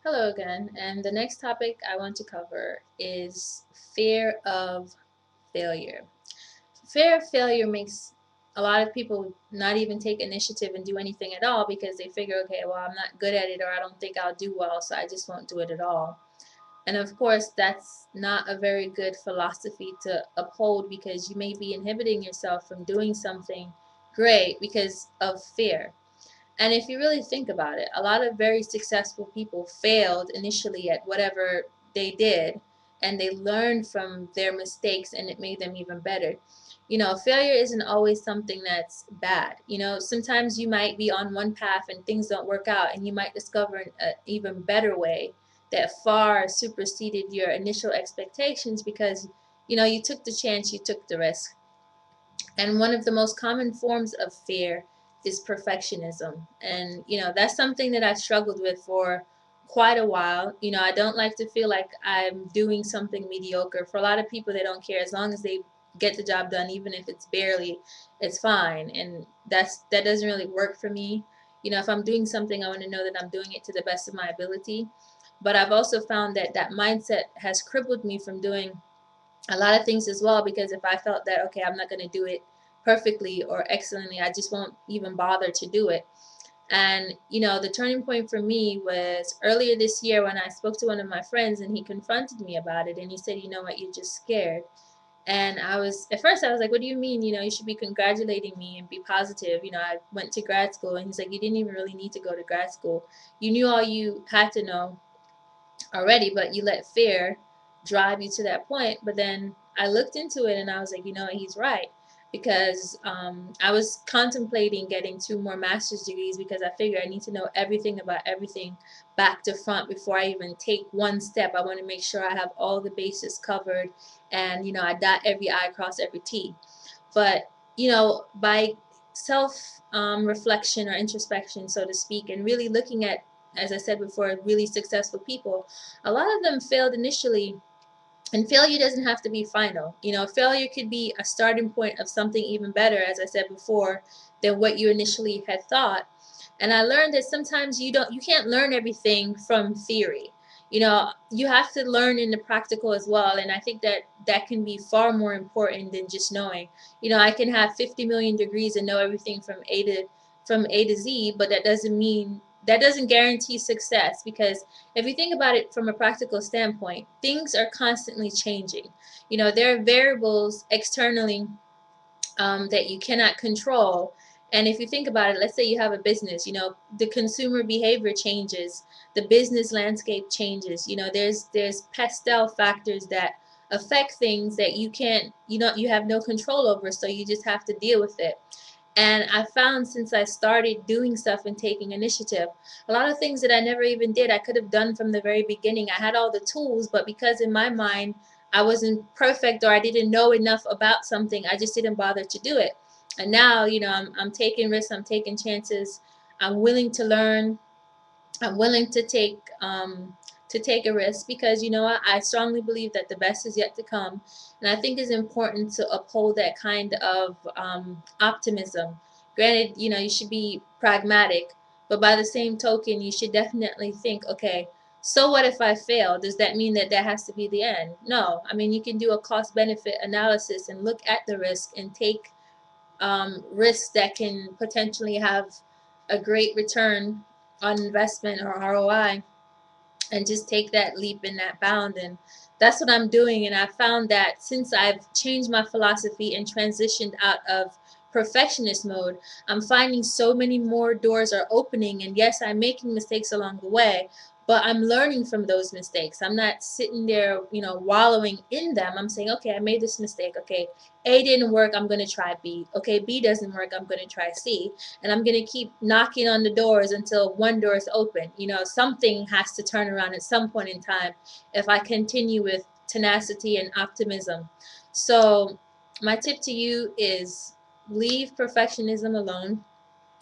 Hello again, and the next topic I want to cover is fear of failure. Fear of failure makes a lot of people not even take initiative and do anything at all because they figure, okay, well, I'm not good at it or I don't think I'll do well, so I just won't do it at all. And of course, that's not a very good philosophy to uphold because you may be inhibiting yourself from doing something great because of fear. And if you really think about it, a lot of very successful people failed initially at whatever they did, and they learned from their mistakes and it made them even better. Failure isn't always something that's bad. Sometimes you might be on one path and things don't work out, and you might discover an even better way that far superseded your initial expectations because, you took the chance, you took the risk. And one of the most common forms of fear is perfectionism. And, that's something that I struggled with for quite a while. I don't like to feel like I'm doing something mediocre. For a lot of people, they don't care. As long as they get the job done, even if it's barely, it's fine. And that doesn't really work for me. If I'm doing something, I want to know that I'm doing it to the best of my ability. But I've also found that that mindset has crippled me from doing a lot of things as well, because if I felt that, okay, I'm not going to do it perfectly or excellently, I just won't even bother to do it. And the turning point for me was earlier this year when I spoke to one of my friends and he confronted me about it, and he said, you know what, you're just scared. And at first I was like, what do you mean? You should be congratulating me and be positive. I went to grad school. And he's like, you didn't even really need to go to grad school. You knew all you had to know already, but you let fear drive you to that point. But then I looked into it and I was like, he's right. Because I was contemplating getting 2 more master's degrees because I figure I need to know everything about everything back to front before I even take one step. I want to make sure I have all the bases covered and, I dot every I, cross every T. But, by self reflection or introspection, so to speak, and really looking at, as I said before, really successful people, a lot of them failed initially. And failure doesn't have to be final. Failure could be a starting point of something even better, as I said before, than what you initially had thought. And I learned that sometimes you can't learn everything from theory. You have to learn in the practical as well. And I think that that can be far more important than just knowing. I can have 50 million degrees and know everything from A to Z, but that doesn't guarantee success, because if you think about it from a practical standpoint, things are constantly changing. There are variables externally that you cannot control. And if you think about it, let's say you have a business, the consumer behavior changes, the business landscape changes. There's pastel factors that affect things that you have no control over, so you just have to deal with it. And I found, since I started doing stuff and taking initiative, a lot of things that I never even did, I could have done from the very beginning. I had all the tools, but because in my mind I wasn't perfect or I didn't know enough about something, I just didn't bother to do it. And now, I'm taking risks, I'm taking chances, I'm willing to learn, I'm willing to take a risk, because I strongly believe that the best is yet to come, and I think it's important to uphold that kind of optimism. Granted, you should be pragmatic, but by the same token, you should definitely think, okay, so what if I fail? Does that mean that that has to be the end? No. I mean, you can do a cost benefit analysis and look at the risk and take risks that can potentially have a great return on investment or ROI, and just take that leap and that bound. And that's what I'm doing. And I found that since I've changed my philosophy and transitioned out of perfectionist mode, I'm finding so many more doors are opening. And yes, I'm making mistakes along the way, but I'm learning from those mistakes. I'm not sitting there, wallowing in them. I'm saying, okay, I made this mistake. Okay, A didn't work, I'm going to try B. Okay, B doesn't work, I'm going to try C. And I'm going to keep knocking on the doors until one door is open. Something has to turn around at some point in time if I continue with tenacity and optimism. So, my tip to you is leave perfectionism alone.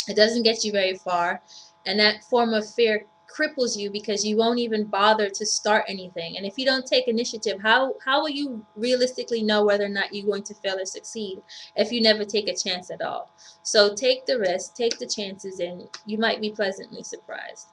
It doesn't get you very far, and that form of fear cripples you because you won't even bother to start anything. And if you don't take initiative, how will you realistically know whether or not you're going to fail or succeed if you never take a chance at all? So take the risk, take the chances, and you might be pleasantly surprised.